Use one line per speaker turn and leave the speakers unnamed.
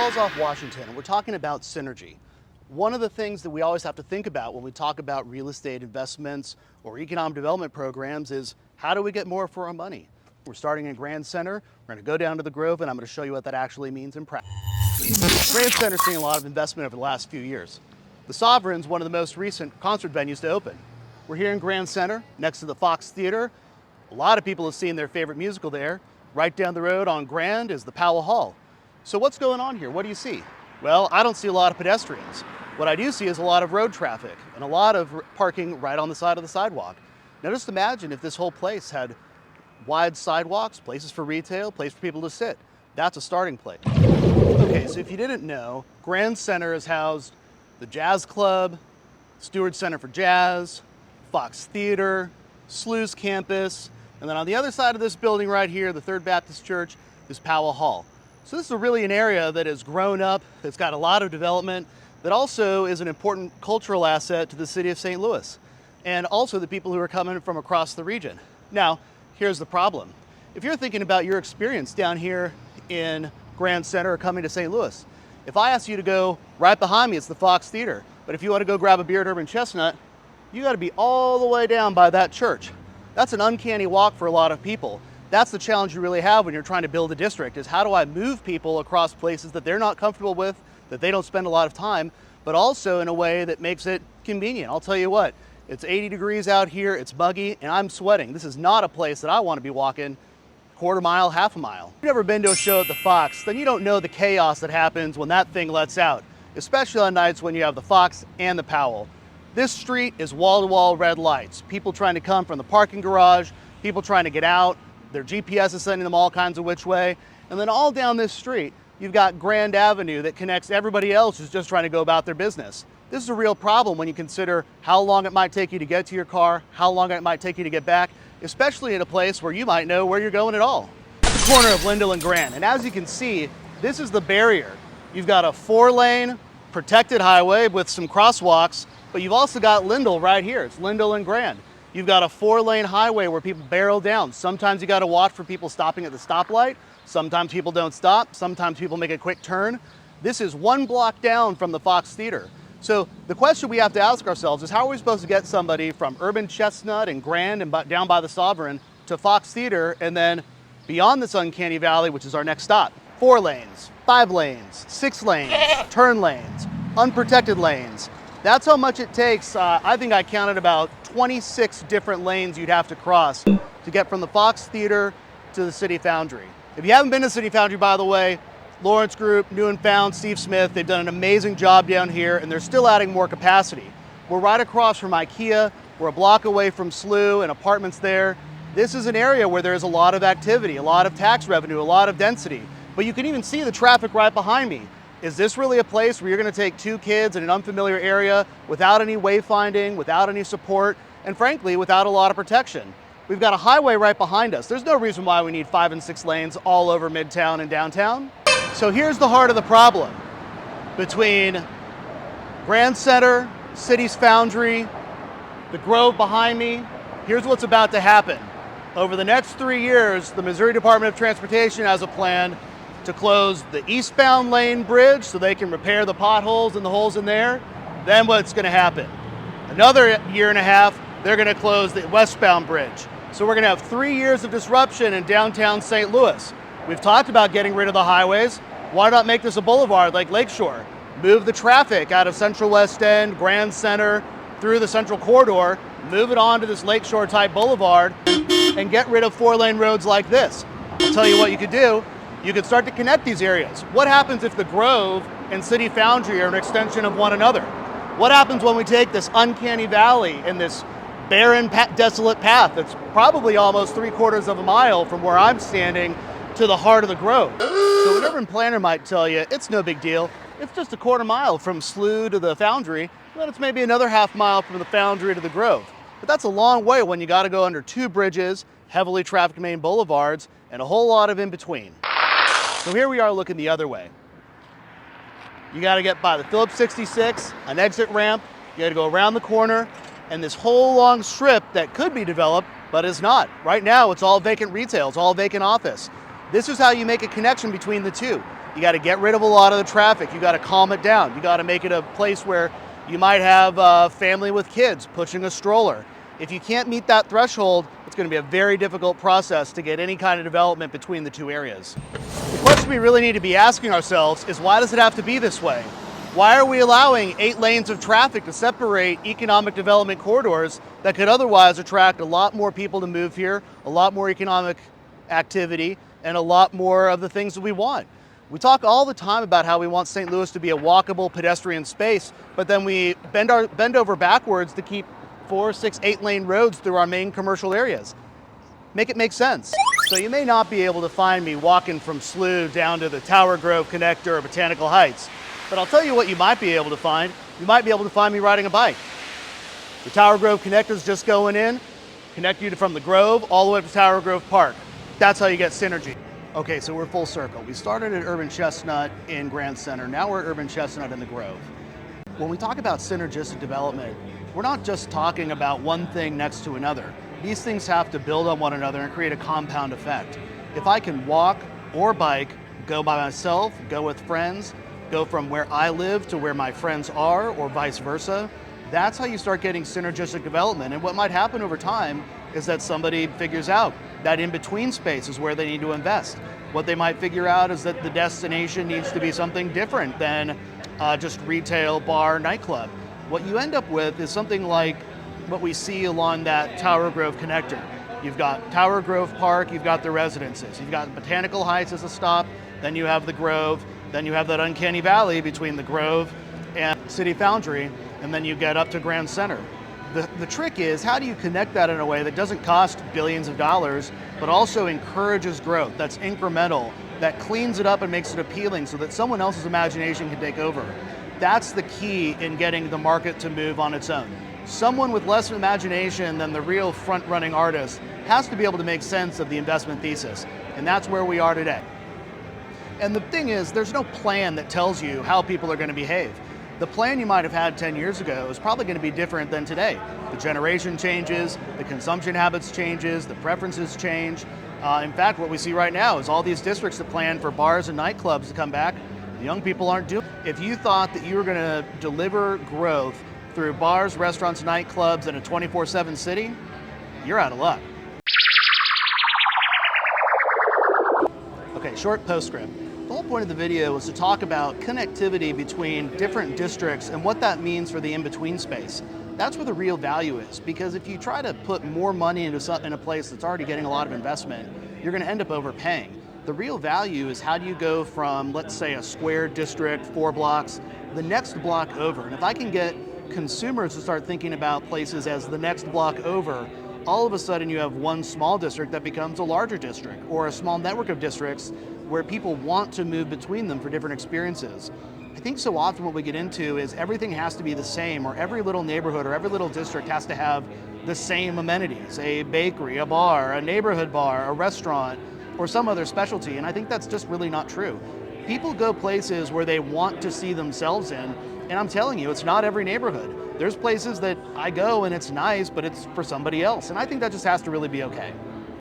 Falls off Washington, and we're talking about synergy. One of the things that we always have to think about when we talk about real estate investments or economic development programs is how do we get more for our money? We're starting in Grand Center. We're going to go down to the Grove, and I'm going to show you what that actually means in practice. Grand Center's seen a lot of investment over the last few years. The Sovereign's one of the most recent concert venues to open. We're here in Grand Center, next to the Fox Theater. A lot of people have seen their favorite musical there. Right down the road on Grand is the Powell Hall. So what's going on here? What do you see? Well, I don't see a lot of pedestrians. What I do see is a lot of road traffic and a lot of parking right on the side of the sidewalk. Now just imagine if this whole place had wide sidewalks, places for retail, place for people to sit. That's a starting place. Okay, so if you didn't know, Grand Center has housed the Jazz Club, Stewart Center for Jazz, Fox Theater, SLU's campus, and then on the other side of this building right here, the Third Baptist Church, is Powell Hall. So this is really an area that has grown up, it's got a lot of development, that also is an important cultural asset to the city of St. Louis, and also the people who are coming from across the region. Now, here's the problem. If you're thinking about your experience down here in Grand Center or coming to St. Louis, if I ask you to go right behind me, it's the Fox Theater, but if you want to go grab a beer at Urban Chestnut, you got to be all the way down by that church. That's an uncanny walk for a lot of people. That's the challenge you really have when you're trying to build a district, is how do I move people across places that they're not comfortable with, that they don't spend a lot of time, but also in a way that makes it convenient. I'll tell you what, it's 80 degrees out here, it's muggy, and I'm sweating. This is not a place that I want to be walking quarter mile, half a mile. If you've never been to a show at the Fox, then you don't know the chaos that happens when that thing lets out, especially on nights when you have the Fox and the Powell. This street is wall-to-wall red lights. People trying to come from the parking garage, people trying to get out, their GPS is sending them all kinds of which way. And then all down this street, you've got Grand Avenue that connects everybody else who's just trying to go about their business. This is a real problem when you consider how long it might take you to get to your car, how long it might take you to get back, especially in a place where you might know where you're going at all. At the corner of Lindell and Grand, and as you can see, this is the barrier. You've got a 4-lane protected highway with some crosswalks, but you've also got Lindell right here. It's Lindell and Grand. You've got a 4-lane highway where people barrel down. Sometimes you got to watch for people stopping at the stoplight. Sometimes people don't stop. Sometimes people make a quick turn. This is 1 block down from the Fox Theater. So the question we have to ask ourselves is, how are we supposed to get somebody from Urban Chestnut and Grand and down by the Sovereign to Fox Theater and then beyond this uncanny valley, which is our next stop? 4 lanes, 5 lanes, 6 lanes, turn lanes, unprotected lanes. That's how much it takes. I think I counted about 26 different lanes you'd have to cross to get from the Fox Theater to the City Foundry. If you haven't been to City Foundry, by the way, Lawrence Group, New and Found, Steve Smith, they've done an amazing job down here, and they're still adding more capacity. We're right across from IKEA. We're a block away from SLU and apartments there. This is an area where there's a lot of activity, a lot of tax revenue, a lot of density. But you can even see the traffic right behind me. Is this really a place where you're going to take 2 kids in an unfamiliar area without any wayfinding, without any support, and frankly, without a lot of protection? We've got a highway right behind us. There's no reason why we need 5 and 6 lanes all over Midtown and downtown. So here's the heart of the problem. Between Grand Center, City's Foundry, the Grove behind me, here's what's about to happen. Over the next 3 years, the Missouri Department of Transportation has a plan to close the eastbound lane bridge so they can repair the potholes and the holes in there. Then what's going to happen? Another year and a half, they're going to close the westbound bridge. So we're going to have 3 years of disruption in downtown St. Louis. We've talked about getting rid of the highways. Why not make this a boulevard like Lakeshore? Move the traffic out of Central West End, Grand Center, through the Central Corridor, move it on to this Lakeshore type boulevard, and get rid of 4-lane roads like this. I'll tell you what you could do. You could start to connect these areas. What happens if the Grove and City Foundry are an extension of one another? What happens when we take this uncanny valley and this barren, desolate path that's probably almost 3/4 of a mile from where I'm standing to the heart of the Grove? So an urban planner might tell you, it's no big deal. It's just a 1/4 mile from SLU to the Foundry, then it's maybe another 1/2 mile from the Foundry to the Grove. But that's a long way when you got to go under 2 bridges, heavily trafficked main boulevards, and a whole lot of in between. So here we are looking the other way. You got to get by the Phillips 66, an exit ramp, you got to go around the corner, and this whole long strip that could be developed, but is not. Right now, it's all vacant retail, it's all vacant office. This is how you make a connection between the two. You got to get rid of a lot of the traffic. You got to calm it down. You got to make it a place where you might have a family with kids pushing a stroller. If you can't meet that threshold, it's going to be a very difficult process to get any kind of development between the two areas. The question we really need to be asking ourselves is, why does it have to be this way? Why are we allowing 8 lanes of traffic to separate economic development corridors that could otherwise attract a lot more people to move here, a lot more economic activity, and a lot more of the things that we want? We talk all the time about how we want St. Louis to be a walkable pedestrian space, but then we bend over backwards to keep 4, 6, 8 lane roads through our main commercial areas. Make it make sense. So you may not be able to find me walking from SLU down to the Tower Grove Connector or Botanical Heights, but I'll tell you what you might be able to find. You might be able to find me riding a bike. The Tower Grove Connector is just going in, connect you from the Grove all the way up to Tower Grove Park. That's how you get synergy. Okay, so we're full circle. We started at Urban Chestnut in Grand Center. Now we're at Urban Chestnut in the Grove. When we talk about synergistic development, we're not just talking about one thing next to another. These things have to build on one another and create a compound effect. If I can walk or bike, go by myself, go with friends, go from where I live to where my friends are, or vice versa, that's how you start getting synergistic development. And what might happen over time is that somebody figures out that in-between space is where they need to invest. What they might figure out is that the destination needs to be something different than just retail, bar, nightclub. What you end up with is something like what we see along that Tower Grove Connector. You've got Tower Grove Park, you've got the residences, you've got Botanical Heights as a stop, then you have the Grove, then you have that uncanny valley between the Grove and City Foundry, and then you get up to Grand Center. The trick is, how do you connect that in a way that doesn't cost billions of dollars, but also encourages growth, that's incremental, that cleans it up and makes it appealing so that someone else's imagination can take over? That's the key in getting the market to move on its own. Someone with less imagination than the real front-running artist has to be able to make sense of the investment thesis, and that's where we are today. And the thing is, there's no plan that tells you how people are going to behave. The plan you might have had 10 years ago is probably going to be different than today. The generation changes, the consumption habits changes, the preferences change. In fact, what we see right now is all these districts that plan for bars and nightclubs to come back, the young people aren't doing it. If you thought that you were going to deliver growth through bars, restaurants, nightclubs, and a 24/7 city, you're out of luck. Okay, short postscript. The whole point of the video was to talk about connectivity between different districts and what that means for the in-between space. That's where the real value is, because if you try to put more money into a place that's already getting a lot of investment, you're going to end up overpaying. The real value is, how do you go from, let's say, a square district, 4 blocks, the next block over? And if I can get consumers to start thinking about places as the next block over, all of a sudden you have one small district that becomes a larger district, or a small network of districts where people want to move between them for different experiences. I think so often what we get into is everything has to be the same, or every little neighborhood or every little district has to have the same amenities, a bakery, a bar, a neighborhood bar, a restaurant, or some other specialty, and I think that's just really not true. People go places where they want to see themselves in, and I'm telling you, it's not every neighborhood. There's places that I go and it's nice, but it's for somebody else, and I think that just has to really be okay.